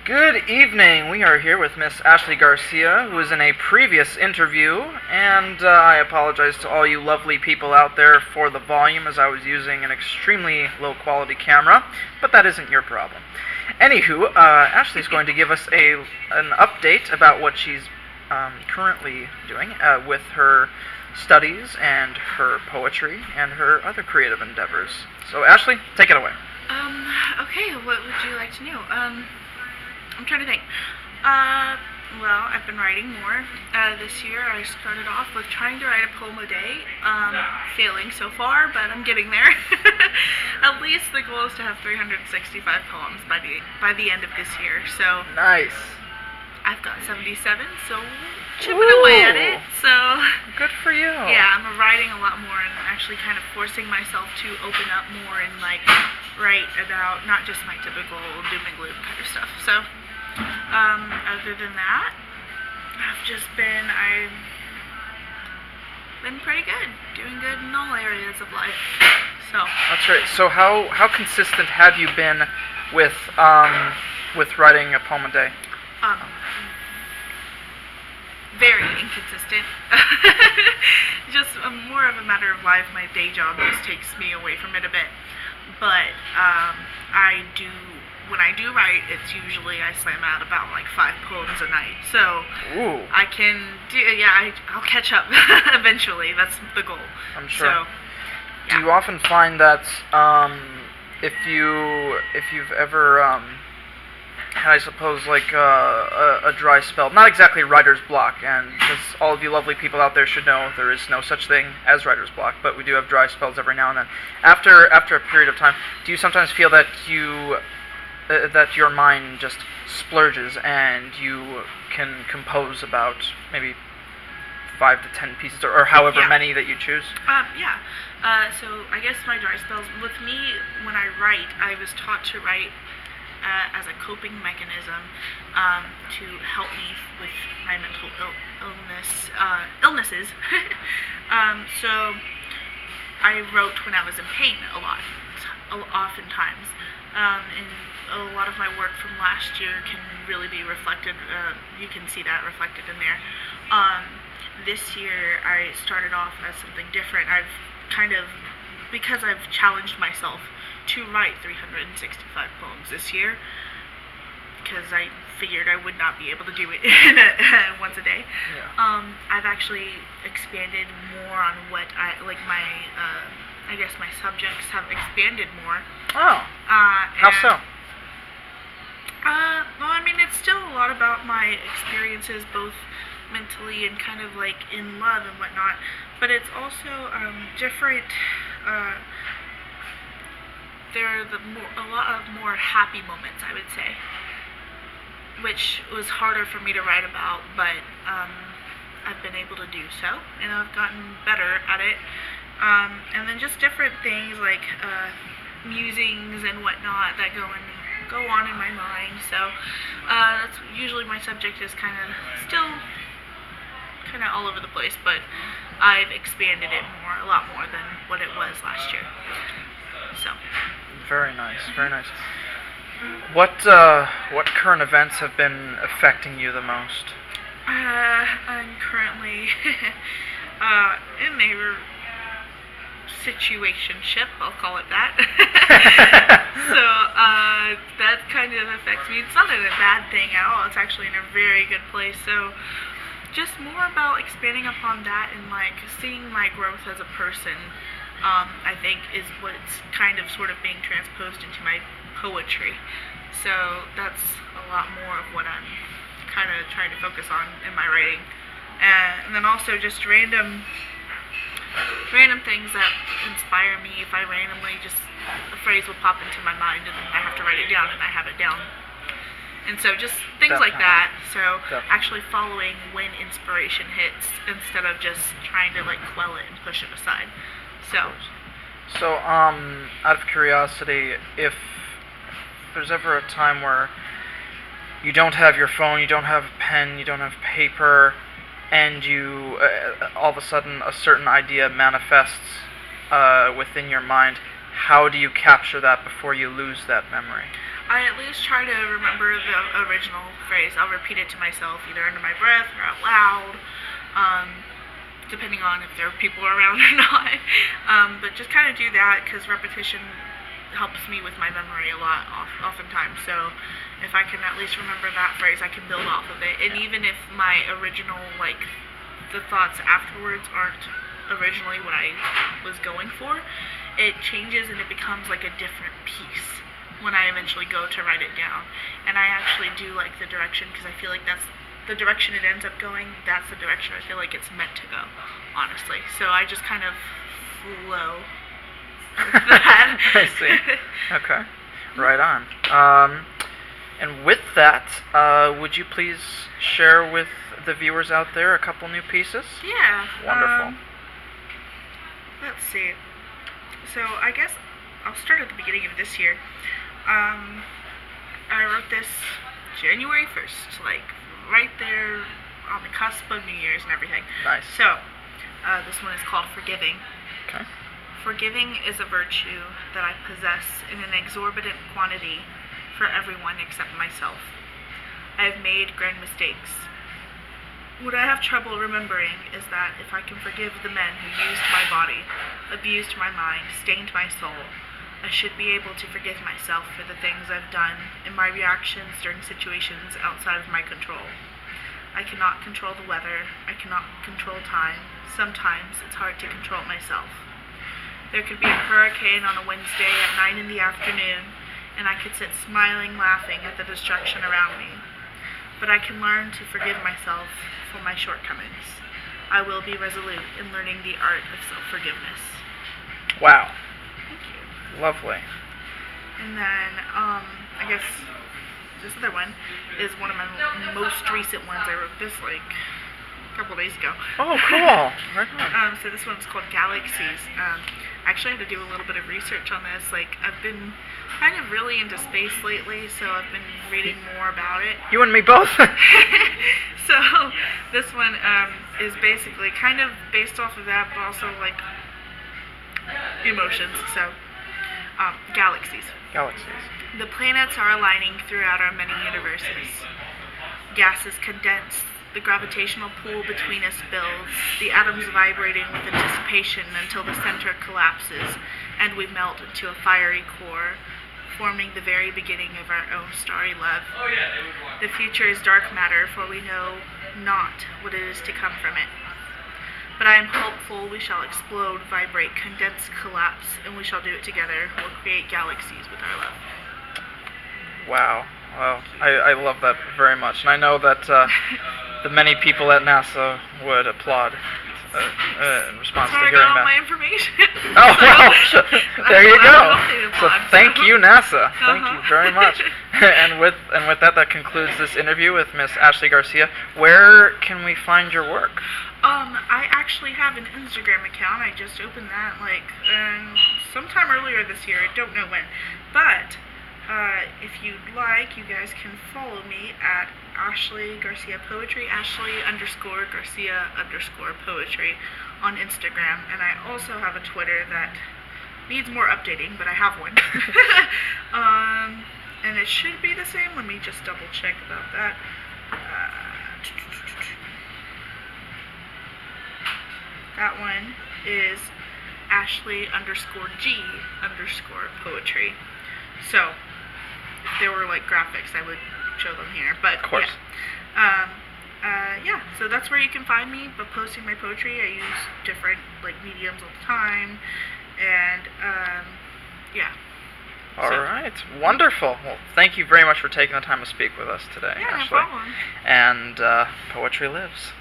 Good evening. We are here with Miss Ashley Garcia, who was in a previous interview, and I apologize to all you lovely people out there for the volume, as I was using an extremely low-quality camera, but that isn't your problem. Anywho, Ashley's going to give us an update about what she's currently doing with her studies and her poetry and her other creative endeavors. So, Ashley, take it away. Okay, what would you like to know? I'm trying to think. Well, I've been writing more. This year I started off with trying to write a poem a day. Failing so far, but I'm getting there. At least the goal is to have 365 poems by the end of this year. So Nice. I've got 77, so chipping away at it. So Good for you. yeah, I'm writing a lot more and actually kind of forcing myself to open up more and write about not just my typical doom and gloom kind of stuff. So other than that, I've been pretty good, doing good in all areas of life. So That's right. So how consistent have you been with writing a poem a day? Very inconsistent. Just more of a matter of life. My day job just takes me away from it a bit. But when I do write, it's usually I slam out about 5 poems a night. So Ooh. I can do, I'll catch up eventually. That's the goal. I'm sure. So, Do you often find that if you've ever had, I suppose, a dry spell, not exactly writer's block, and because all of you lovely people out there should know there is no such thing as writer's block, but we do have dry spells every now and then. After a period of time, do you sometimes feel that that your mind just splurges and you can compose about maybe 5 to 10 pieces, or however many that you choose? Yeah. So I guess my dry spells, with me, when I write, I was taught to write as a coping mechanism to help me with my mental illnesses. So I wrote when I was in pain a lot, oftentimes. And a lot of my work from last year can really be reflected, you can see that reflected in there. This year I started off as something different. Because I've challenged myself to write 365 poems this year, because I figured I would not be able to do it once a day. Yeah. I've actually expanded more on what I guess my subjects have expanded more. Oh. How so? Well, I mean, it's still a lot about my experiences, both mentally and kind of in love and whatnot, but it's also different. There are a lot of more happy moments, I would say, which was harder for me to write about, but I've been able to do so, and I've gotten better at it. And then just different things like musings and whatnot that go on in my mind. So that's usually my subject is still kind of all over the place, but I've expanded it a lot more than what it was last year. So. Very nice, very nice. What current events have been affecting you the most? I'm currently in a situationship, I'll call it that. So that kind of affects me. It's not a bad thing at all. It's actually in a very good place. So just more about expanding upon that and seeing my growth as a person. I think is what's sort of being transposed into my poetry. So that's a lot more of what I'm kind of trying to focus on in my writing. And then also just random things that inspire me. If I randomly a phrase will pop into my mind and then I have to write it down and I have it down. And so just things like that. So actually following when inspiration hits instead of just trying to quell it and push it aside. So, out of curiosity, if there's ever a time where you don't have your phone, you don't have a pen, you don't have paper, and you, all of a sudden, a certain idea manifests within your mind, how do you capture that before you lose that memory? I at least try to remember the original phrase. I'll repeat it to myself, either under my breath or out loud, depending on if there are people around or not. But just kind of do that, because repetition helps me with my memory a lot, oftentimes. So if I can at least remember that phrase, I can build off of it. And even if my original, like, the thoughts afterwards aren't originally what I was going for, it changes and it becomes like a different piece when I eventually go to write it down. And I actually do like the direction, because I feel like that's the direction it ends up going. That's the direction I feel like it's meant to go, honestly. So I just kind of flow with that. I see. Okay. Right on. And with that, would you please share with the viewers out there a couple new pieces? Yeah. Wonderful. Let's see. So I guess I'll start at the beginning of this year. I wrote this January 1st, like right there on the cusp of New Year's and everything. Nice. So, this one is called Forgiving. Okay. Forgiving is a virtue that I possess in an exorbitant quantity for everyone except myself. I have made grand mistakes. What I have trouble remembering is that if I can forgive the men who used my body, abused my mind, stained my soul, I should be able to forgive myself for the things I've done and my reactions during situations outside of my control. I cannot control the weather. I cannot control time. Sometimes it's hard to control myself. There could be a hurricane on a Wednesday at 9 in the afternoon, and I could sit smiling, laughing at the destruction around me. But I can learn to forgive myself for my shortcomings. I will be resolute in learning the art of self-forgiveness. Wow. Thank you. Lovely. And then, I guess this other one is one of my most recent ones. I wrote this like a couple days ago. Oh, cool. Right on. So this one's called Galaxies. I actually had to do a little bit of research on this. Like, I've been kind of really into space lately, so I've been reading more about it. You and me both. So this one is basically kind of based off of that, but also like emotions. So galaxies. Galaxies. The planets are aligning throughout our many universes. Gases condense. The gravitational pull between us builds, the atoms vibrating with anticipation until the center collapses, and we melt into a fiery core, forming the very beginning of our own starry love. The future is dark matter, for we know not what it is to come from it. But I am hopeful we shall explode, vibrate, condense, collapse, and we shall do it together. We'll create galaxies with our love. Wow. Well, I love that very much. And I know that the many people at NASA would applaud in response to hearing that. That's where I got all my information. Oh, well, there you go. So thank you, NASA. Thank you very much. And with that concludes this interview with Miss Ashley Garcia. Where can we find your work? I actually have an Instagram account. I just opened that like sometime earlier this year. I don't know when, but if you'd like, you guys can follow me at Ashley Garcia Poetry, Ashley_Garcia_poetry on Instagram. And I also have a Twitter that needs more updating, but I have one. And it should be the same. Let me just double check about that. That one is Ashley_G_poetry. So, if there were like graphics, I would show them here. But of course. Yeah, so that's where you can find me. But posting my poetry, I use different like mediums all the time, and yeah. All right, wonderful. Well, thank you very much for taking the time to speak with us today, Yeah, Ashley. no problem. And poetry lives.